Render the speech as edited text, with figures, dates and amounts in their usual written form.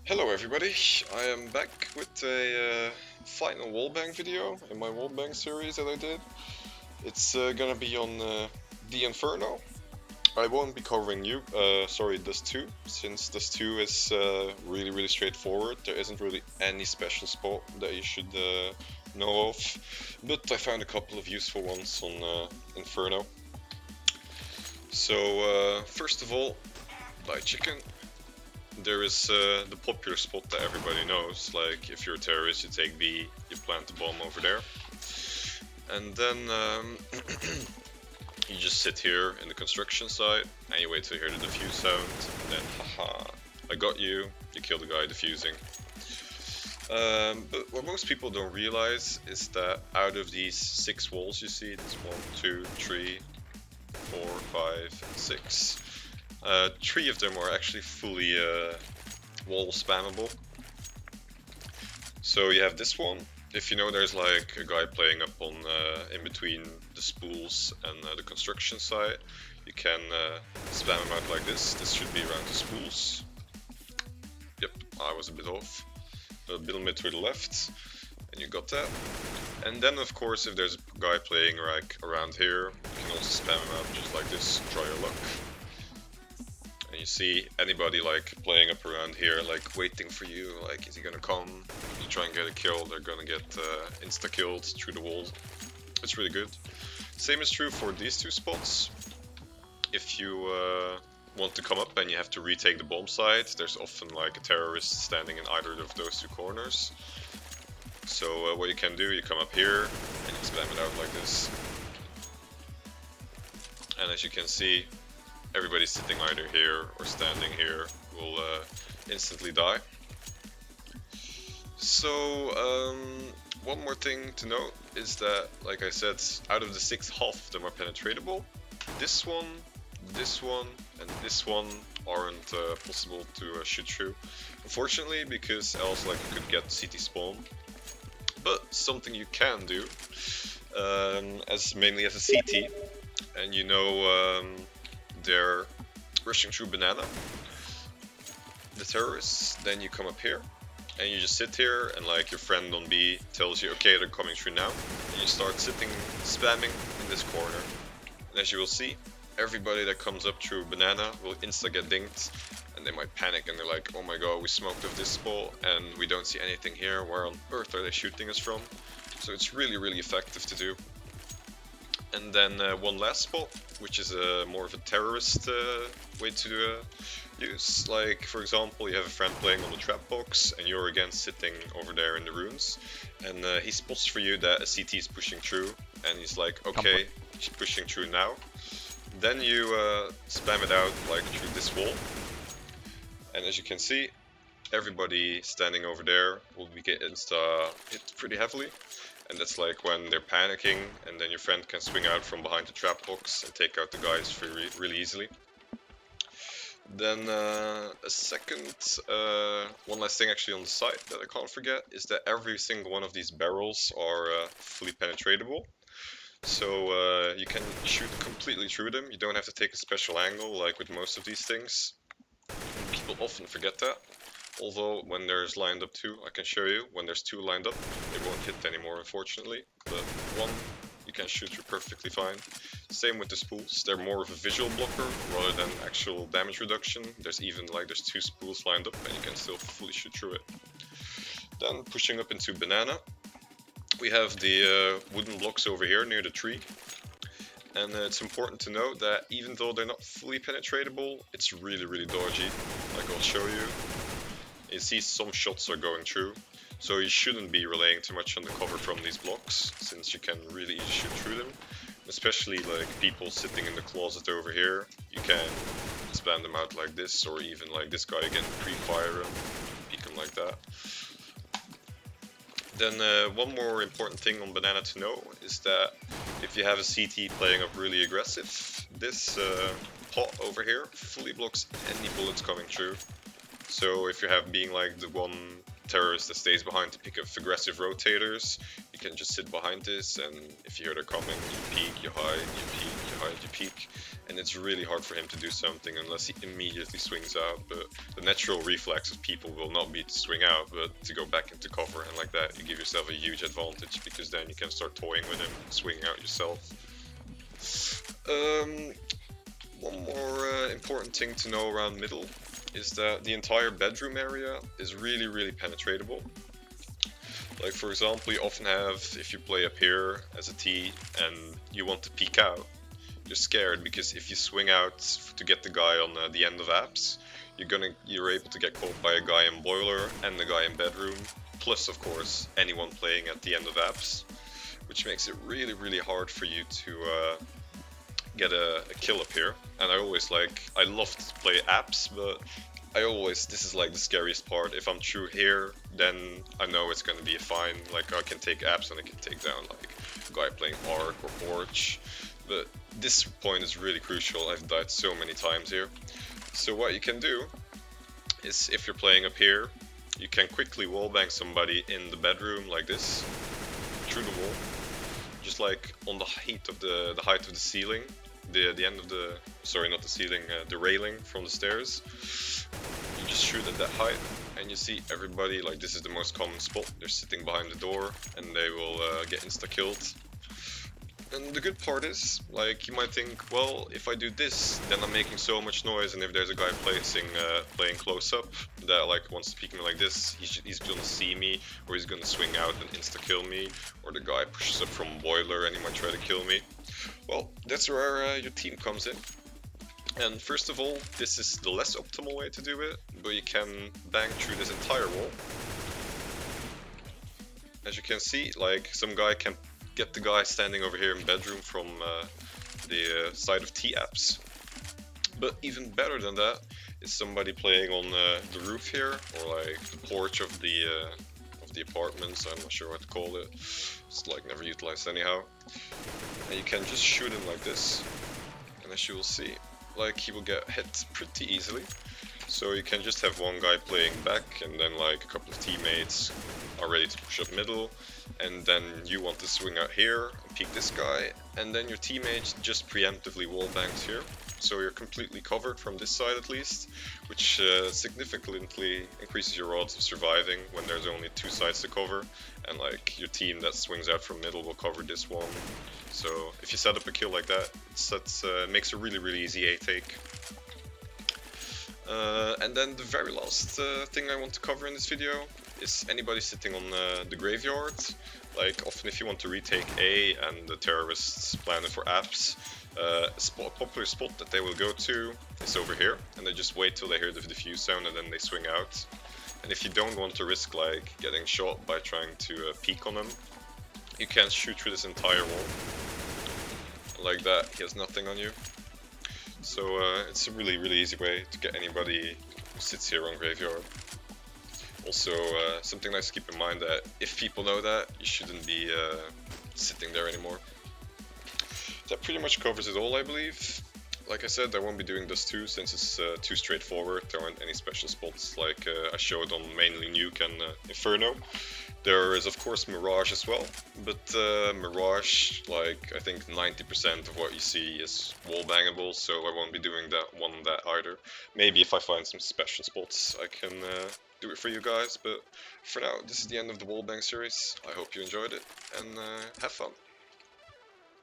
Hello everybody, I am back with a final wallbang video in my wallbang series that I did. It's gonna be on the Inferno. I won't be covering Dust 2, since Dust 2 is really straightforward. There isn't really any special spot that you should know of, but I found a couple of useful ones on Inferno. So first of all, buy chicken. There is the popular spot that everybody knows, like if you're a terrorist you take B, you plant the bomb over there. And then you just sit here in the construction site and you wait to hear the defuse sound, and then haha, I got you, you kill the guy defusing. But what most people don't realize is that out of these 6 walls you see, there's 1, 2, 3, 4, 5, 6. 3 of them are actually fully wall spammable. So you have this one. If you know there's like a guy playing up on in between the spools and the construction site, you can spam him out like this. This should be around the spools. Yep, I was a bit off. A little bit to the left, and you got that. And then of course if there's a guy playing like around here, you can also spam him out just like this, try your luck. And you see anybody like playing up around here, like waiting for you, like is he gonna come? You try and get a kill, they're gonna get insta-killed through the wall. It's really good. Same is true for these 2 spots. If you want to come up and you have to retake the bomb site, there's often like a terrorist standing in either of those 2 corners. So what you can do, you come up here and you spam it out like this. And as you can see, everybody sitting either here or standing here will instantly die. So one more thing to note is that, like I said, out of the 6, half of them are penetratable. This one, and this one aren't possible to shoot through, unfortunately, because else like you could get CT spawn. But something you can do, mainly as a CT, and you know they're rushing through banana, the terrorists, then you come up here and you just sit here and like your friend on B tells you, okay, they're coming through now, and you start sitting spamming in this corner. And as you will see, everybody that comes up through banana will insta get dinged, and they might panic and they're like, oh my god, we smoked off this spot and we don't see anything here, where on earth are they shooting us from? So it's really effective to do. And then one last spot, which is more of a terrorist way to use. Like, for example, you have a friend playing on the trap box and you're again sitting over there in the ruins, and he spots for you that a CT is pushing through, and he's like, okay, he's pushing through now. Then you spam it out like through this wall, and as you can see, everybody standing over there will be get insta hit pretty heavily. And that's like when they're panicking, and then your friend can swing out from behind the trap box and take out the guys really easily. Then one last thing actually on the side that I can't forget is that every single one of these barrels are fully penetratable. So you can shoot completely through them. You don't have to take a special angle like with most of these things. People often forget that. Although when there's lined up 2, I can show you, when there's 2 lined up, they won't hit anymore unfortunately, but 1 you can shoot through perfectly fine. Same with the spools, they're more of a visual blocker rather than actual damage reduction. There's even like there's 2 spools lined up and you can still fully shoot through it. Then pushing up into banana, we have the wooden blocks over here near the tree. And it's important to note that even though they're not fully penetratable, it's really dodgy, like I'll show you. You see some shots are going through, so you shouldn't be relying too much on the cover from these blocks, since you can really easily shoot through them. Especially like people sitting in the closet over here, you can spam them out like this, or even like this guy again, pre-fire him, peek him like that. Then one more important thing on banana to know is that if you have a CT playing up really aggressive, this pot over here fully blocks any bullets coming through. So if you have being like the one terrorist that stays behind to pick up aggressive rotators. You can just sit behind this, and if you hear they're coming, you peek, you hide, you peek, you hide, you peek. And it's really hard for him to do something unless he immediately swings out. But the natural reflex of people will not be to swing out, but to go back into cover, and like that you give yourself a huge advantage, because then you can start toying with him, swinging out yourself. One more important thing to know around middle is that the entire bedroom area is really penetratable. Like for example, you often have, if you play up here as a T and you want to peek out, you're scared because if you swing out to get the guy on the end of apps, you're able to get caught by a guy in boiler and the guy in bedroom, plus of course anyone playing at the end of apps, which makes it really hard for you to get a kill up here. And I love to play apps, but this is like the scariest part. If I'm through here, then I know it's gonna be a fine. Like I can take apps and I can take down like a guy playing Arc or Porch. But this point is really crucial. I've died so many times here. So what you can do is, if you're playing up here, you can quickly wallbang somebody in the bedroom like this, through the wall, just like on the height of the ceiling, the end of the, sorry, not the ceiling, the railing from the stairs. You just shoot at that height, and you see everybody, like this is the most common spot. They're sitting behind the door, and they will get insta-killed. And the good part is, like, you might think, well, if I do this, then I'm making so much noise, and if there's a guy playing close up that like wants to peek me like this, he's gonna see me, or he's gonna swing out and insta-kill me, or the guy pushes up from boiler and he might try to kill me. Well, that's where your team comes in. And first of all, this is the less optimal way to do it, but you can bang through this entire wall. As you can see, like, some guy can get the guy standing over here in bedroom from the side of T-apps. But even better than that is somebody playing on the roof here, or like the porch of the apartments. I'm not sure what to call it. It's like never utilized anyhow. And you can just shoot him like this, and as you will see, like, he will get hit pretty easily. So you can just have one guy playing back, and then like a couple of teammates are ready to push up middle, and then you want to swing out here and peek this guy, and then your teammate just preemptively wallbangs here. So you're completely covered from this side at least, which significantly increases your odds of surviving when there's only two sides to cover, and like your team that swings out from middle will cover this one. So if you set up a kill like that, it makes a really easy A take. And then the very last thing I want to cover in this video is anybody sitting on the graveyard. Like, often if you want to retake A and the terrorists plan it for apps, a popular spot that they will go to is over here, and they just wait till they hear the diffuse sound and then they swing out. And if you don't want to risk like getting shot by trying to peek on them, you can shoot through this entire wall. Like that, he has nothing on you. So it's a really easy way to get anybody who sits here on graveyard. Also, something nice to keep in mind, that if people know that, you shouldn't be sitting there anymore. That pretty much covers it all, I believe. Like I said, I won't be doing this too, since it's too straightforward. There aren't any special spots like I showed on mainly Nuke and Inferno. There is of course Mirage as well, but Mirage, like, I think 90% of what you see is wallbangable, so I won't be doing that either. Maybe if I find some special spots I can do it for you guys, but for now this is the end of the wallbang series. I hope you enjoyed it, and have fun.